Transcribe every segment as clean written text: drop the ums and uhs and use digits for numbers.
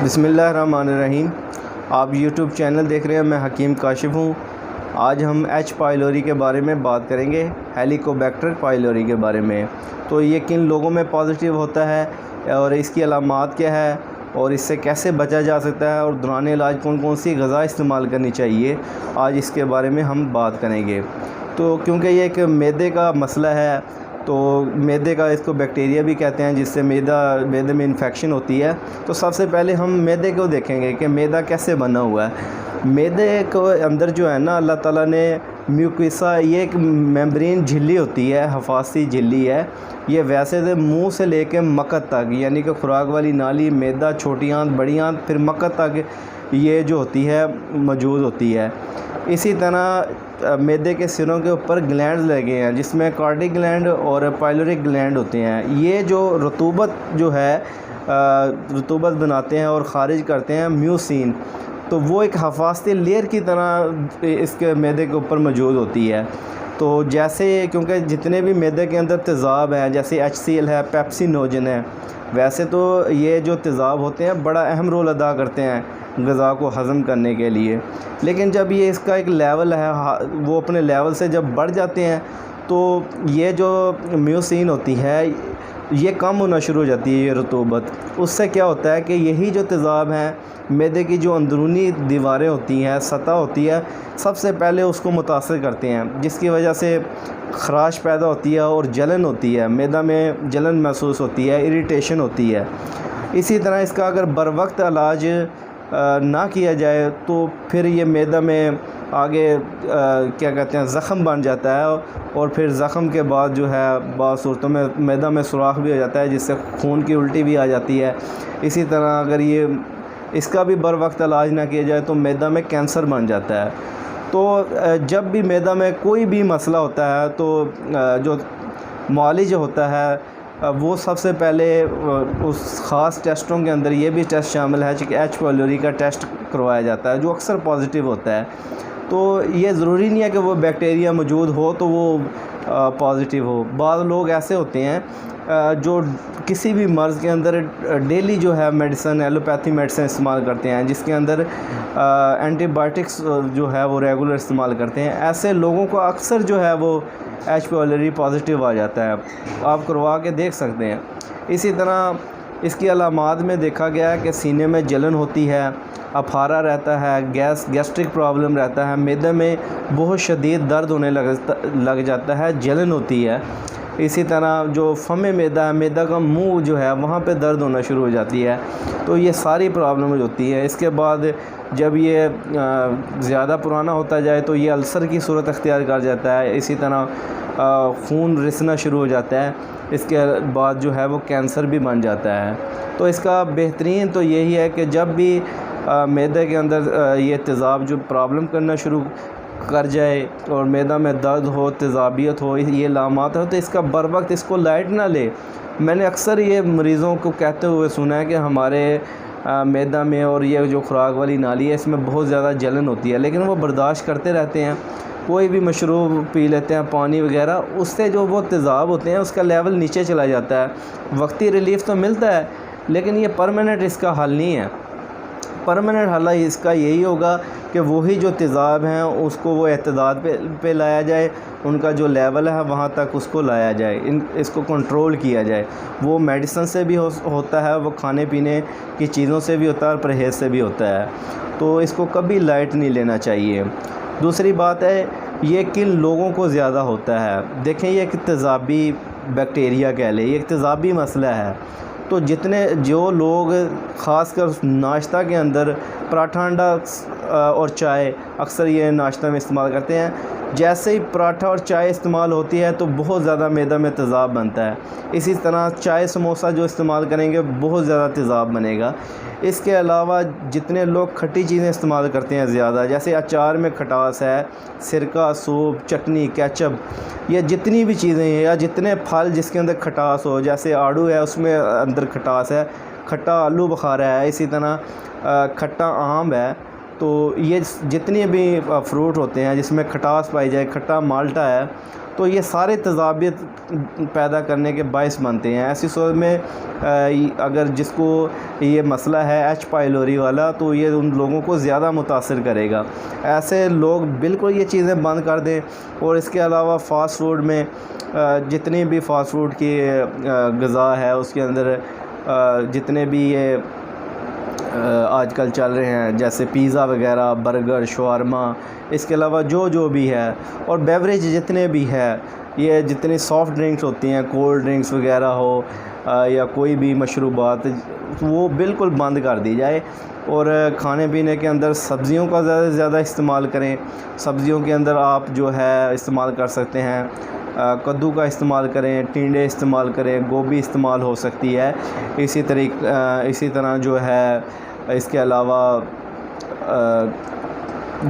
بسم اللہ الرحمن الرحیم۔ آپ یوٹیوب چینل دیکھ رہے ہیں، میں حکیم کاشف ہوں۔ آج ہم ایچ پائلوری کے بارے میں بات کریں گے، ہیلیکوبیکٹر پائلوری کے بارے میں۔ تو یہ کن لوگوں میں پازیٹیو ہوتا ہے اور اس کی علامات کیا ہے اور اس سے کیسے بچا جا سکتا ہے اور دوران علاج کون کون سی غذا استعمال کرنی چاہیے، آج اس کے بارے میں ہم بات کریں گے۔ تو کیونکہ یہ ایک معدے کا مسئلہ ہے، تو معدے کا اس کو بیکٹیریا بھی کہتے ہیں، جس سے معدے میں انفیکشن ہوتی ہے۔ تو سب سے پہلے ہم معدے کو دیکھیں گے کہ معدہ کیسے بنا ہوا ہے۔ معدے کو اندر جو ہے نا، اللہ تعالیٰ نے میوکیسا، یہ ایک میمبرین جھلی ہوتی ہے، حفاظتی جھلی ہے۔ یہ ویسے سے منہ سے لے کے مقعد تک، یعنی کہ خوراک والی نالی، معدہ، چھوٹی آنت، بڑی آنت، پھر مقعد تک یہ جو ہوتی ہے موجود ہوتی ہے۔ اسی طرح معدے کے سروں کے اوپر گلینڈز لگے ہیں، جس میں کارٹی گلینڈ اور پائلورک گلینڈ ہوتے ہیں۔ یہ جو رطوبت جو ہے، رطوبت بناتے ہیں اور خارج کرتے ہیں میوسین، تو وہ ایک حفاظتی لیئر کی طرح اس کے معدے کے اوپر موجود ہوتی ہے۔ تو جیسے کیونکہ جتنے بھی معدے کے اندر تیزاب ہیں، جیسے HCl ہے، پیپسینوجن ہے، ویسے تو یہ جو تیزاب ہوتے ہیں بڑا اہم رول ادا کرتے ہیں غذا کو ہضم کرنے کے لیے، لیکن جب یہ اس کا ایک لیول ہے، وہ اپنے لیول سے جب بڑھ جاتے ہیں تو یہ جو میوسین ہوتی ہے یہ کم ہونا شروع ہو جاتی ہے، یہ رطوبت۔ اس سے کیا ہوتا ہے کہ یہی جو تیزاب ہیں، معدے کی جو اندرونی دیواریں ہوتی ہیں، سطح ہوتی ہے، سب سے پہلے اس کو متاثر کرتے ہیں، جس کی وجہ سے خراش پیدا ہوتی ہے اور جلن ہوتی ہے، معدہ میں جلن محسوس ہوتی ہے، اریٹیشن ہوتی ہے۔ اسی طرح اس کا اگر بروقت علاج نہ کیا جائے تو پھر یہ معدہ میں آگے کیا کہتے ہیں زخم بن جاتا ہے، اور پھر زخم کے بعد جو ہے بعض صورتوں میں معدہ میں سوراخ بھی ہو جاتا ہے، جس سے خون کی الٹی بھی آ جاتی ہے۔ اسی طرح اگر اس کا بھی بروقت علاج نہ کیا جائے تو معدہ میں کینسر بن جاتا ہے۔ تو جب بھی معدہ میں کوئی بھی مسئلہ ہوتا ہے تو جو معالج ہوتا ہے وہ سب سے پہلے اس خاص ٹیسٹوں کے اندر یہ بھی ٹیسٹ شامل ہے کہ ایچ پائلوری کا ٹیسٹ کروایا جاتا ہے، جو اکثر پازیٹیو ہوتا ہے۔ تو یہ ضروری نہیں ہے کہ وہ بیکٹیریا موجود ہو تو وہ پازیٹیو ہو۔ بعض لوگ ایسے ہوتے ہیں جو کسی بھی مرض کے اندر ڈیلی جو ہے میڈیسن، ایلوپیتھی میڈیسن استعمال کرتے ہیں، جس کے اندر اینٹی بائیوٹکس جو ہے وہ ریگولر استعمال کرتے ہیں۔ ایسے لوگوں کو اکثر جو ہے وہ ایچ پائلوری پازیٹیو آ جاتا ہے، آپ کروا کے دیکھ سکتے ہیں۔ اسی طرح اس کی علامات میں دیکھا گیا ہے کہ سینے میں جلن ہوتی ہے، افارہ رہتا ہے، گیسٹرک پرابلم رہتا ہے، معدے میں بہت شدید درد ہونے لگ جاتا ہے، جلن ہوتی ہے۔ اسی طرح جو فم معدہ ہے، معدہ کا منہ جو ہے وہاں پہ درد ہونا شروع ہو جاتی ہے۔ تو یہ ساری پرابلم ہوتی ہے۔ اس کے بعد جب یہ زیادہ پرانا ہوتا جائے تو یہ السر کی صورت اختیار کر جاتا ہے۔ اسی طرح خون رسنا شروع ہو جاتا ہے۔ اس کے بعد جو ہے وہ کینسر بھی بن جاتا ہے۔ تو اس کا بہترین تو یہی ہے کہ جب بھی معدے کے اندر یہ تیزاب جو پرابلم کرنا شروع کر جائے اور معدہ میں درد ہو، تیزابیت ہو، یہ علامات ہو، تو اس کا بروقت اس کو لائٹ نہ لے۔ میں نے اکثر یہ مریضوں کو کہتے ہوئے سنا ہے کہ ہمارے معدہ میں اور یہ جو خوراک والی نالی ہے اس میں بہت زیادہ جلن ہوتی ہے، لیکن وہ برداشت کرتے رہتے ہیں، کوئی بھی مشروب پی لیتے ہیں، پانی وغیرہ، اس سے جو وہ تیزاب ہوتے ہیں اس کا لیول نیچے چلا جاتا ہے۔ وقتی ریلیف تو ملتا ہے، لیکن یہ پرماننٹ اس کا حل نہیں ہے۔ پرماننٹ حل اس کا یہی ہوگا کہ وہی جو تیزاب ہیں اس کو وہ اعتدال پہ لایا جائے، ان کا جو لیول ہے وہاں تک اس کو لایا جائے، اس کو کنٹرول کیا جائے۔ وہ میڈیسن سے بھی ہوتا ہے، وہ کھانے پینے کی چیزوں سے بھی ہوتا ہے اور پرہیز سے بھی ہوتا ہے۔ تو اس کو کبھی لائٹ نہیں لینا چاہیے۔ دوسری بات ہے، یہ کن لوگوں کو زیادہ ہوتا ہے۔ دیکھیں، یہ ایک تیزابی بیکٹیریا کہہ لیں، یہ ایک تیزابی مسئلہ ہے۔ تو جو لوگ خاص کر ناشتہ کے اندر پراٹھا، انڈا اور چائے، اکثر یہ ناشتہ میں استعمال کرتے ہیں، جیسے ہی پراٹھا اور چائے استعمال ہوتی ہے تو بہت زیادہ معدہ میں تیزاب بنتا ہے۔ اسی طرح چائے سموسہ جو استعمال کریں گے بہت زیادہ تیزاب بنے گا۔ اس کے علاوہ جتنے لوگ کھٹی چیزیں استعمال کرتے ہیں زیادہ، جیسے اچار میں کھٹاس ہے، سرکہ، سوپ، چٹنی، کیچپ، یہ جتنی بھی چیزیں ہیں یا جتنے پھل جس کے اندر کھٹاس ہو، جیسے آڑو ہے اس میں اندر کھٹاس ہے، کھٹا آلو بخارا ہے، اسی طرح کھٹا آم ہے، تو یہ جتنی بھی فروٹ ہوتے ہیں جس میں کھٹاس پائی جائے، کھٹا مالٹا ہے، تو یہ سارے تضابط پیدا کرنے کے باعث بنتے ہیں۔ ایسی صورت میں اگر جس کو یہ مسئلہ ہے ایچ پائلوری والا، تو یہ ان لوگوں کو زیادہ متاثر کرے گا۔ ایسے لوگ بالکل یہ چیزیں بند کر دیں، اور اس کے علاوہ فاسٹ فوڈ میں جتنی بھی فاسٹ فوڈ کی غذا ہے اس کے اندر جتنے بھی یہ آج کل چل رہے ہیں جیسے پیزا وغیرہ، برگر، شاورما، اس کے علاوہ جو بھی ہے، اور بیوریج جتنے بھی ہے، یہ جتنی سافٹ ڈرنکس ہوتی ہیں، کولڈ ڈرنکس وغیرہ ہو یا کوئی بھی مشروبات، وہ بالکل بند کر دی جائے۔ اور کھانے پینے کے اندر سبزیوں کا زیادہ سے زیادہ استعمال کریں۔ سبزیوں کے اندر آپ جو ہے استعمال کر سکتے ہیں، کدو کا استعمال کریں، ٹینڈے استعمال کریں، گوبھی استعمال ہو سکتی ہے۔ اسی طرح جو ہے اس کے علاوہ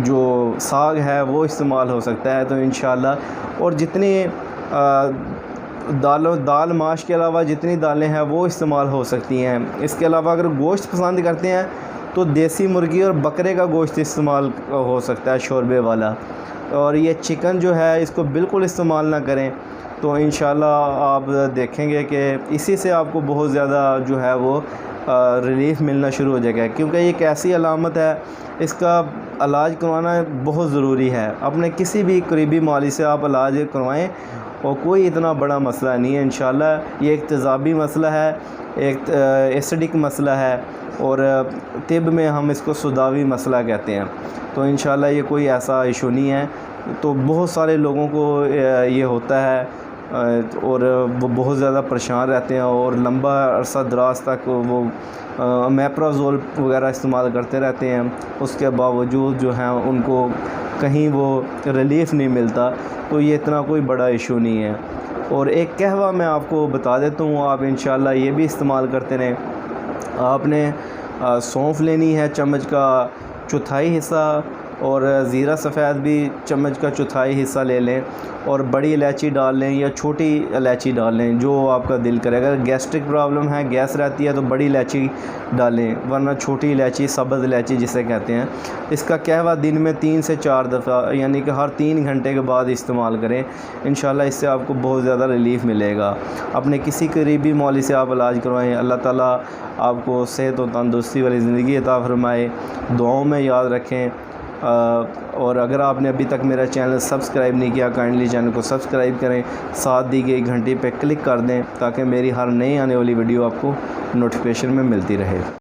جو ساگ ہے وہ استعمال ہو سکتا ہے، تو انشاءاللہ۔ اور جتنی دال ماش کے علاوہ جتنی دالیں ہیں وہ استعمال ہو سکتی ہیں۔ اس کے علاوہ اگر گوشت پسند کرتے ہیں تو دیسی مرغی اور بکرے کا گوشت استعمال ہو سکتا ہے، شوربے والا۔ اور یہ چکن جو ہے اس کو بالکل استعمال نہ کریں، تو انشاءاللہ آپ دیکھیں گے کہ اسی سے آپ کو بہت زیادہ جو ہے وہ ریلیف ملنا شروع ہو جائے گا، کیونکہ یہ ایک ایسی علامت ہے، اس کا علاج کروانا بہت ضروری ہے۔ اپنے کسی بھی قریبی معالج سے آپ علاج کروائیں، اور کوئی اتنا بڑا مسئلہ نہیں ہے انشاءاللہ۔ یہ ایک تیزابی مسئلہ ہے، ایک ایسیڈک مسئلہ ہے، اور طب میں ہم اس کو سوداوی مسئلہ کہتے ہیں۔ تو انشاءاللہ یہ کوئی ایسا ایشو نہیں ہے۔ تو بہت سارے لوگوں کو یہ ہوتا ہے، اور وہ بہت زیادہ پریشان رہتے ہیں، اور لمبا عرصہ دراز تک وہ میپرازول وغیرہ استعمال کرتے رہتے ہیں، اس کے باوجود جو ہیں ان کو کہیں وہ ریلیف نہیں ملتا۔ تو یہ اتنا کوئی بڑا ایشو نہیں ہے۔ اور ایک قہوہ میں آپ کو بتا دیتا ہوں، آپ انشاءاللہ یہ بھی استعمال کرتے رہیں۔ آپ نے سونف لینی ہے چمچ کا چوتھائی حصہ، اور زیرہ سفید بھی چمچ کا چوتھائی حصہ لے لیں، اور بڑی الائچی ڈال لیں یا چھوٹی الائچی ڈال لیں، جو آپ کا دل کرے۔ اگر گیسٹرک پرابلم ہے، گیس رہتی ہے، تو بڑی الائچی ڈالیں، ورنہ چھوٹی الائچی، سبز الائچی جسے کہتے ہیں۔ اس کا قہوہ دن میں 3 سے 4 دفعہ، یعنی کہ ہر 3 گھنٹے کے بعد استعمال کریں۔ انشاءاللہ اس سے آپ کو بہت زیادہ ریلیف ملے گا۔ اپنے کسی قریبی معالج سے آپ علاج کروائیں۔ اللہ تعالیٰ آپ کو صحت و تندرستی والی زندگی عطا فرمائے۔ دعاؤں میں یاد رکھیں۔ اور اگر آپ نے ابھی تک میرا چینل سبسکرائب نہیں کیا، کائنڈلی چینل کو سبسکرائب کریں، ساتھ دی گئی گھنٹی پہ کلک کر دیں، تاکہ میری ہر نئی آنے والی ویڈیو آپ کو نوٹیفیکیشن میں ملتی رہے۔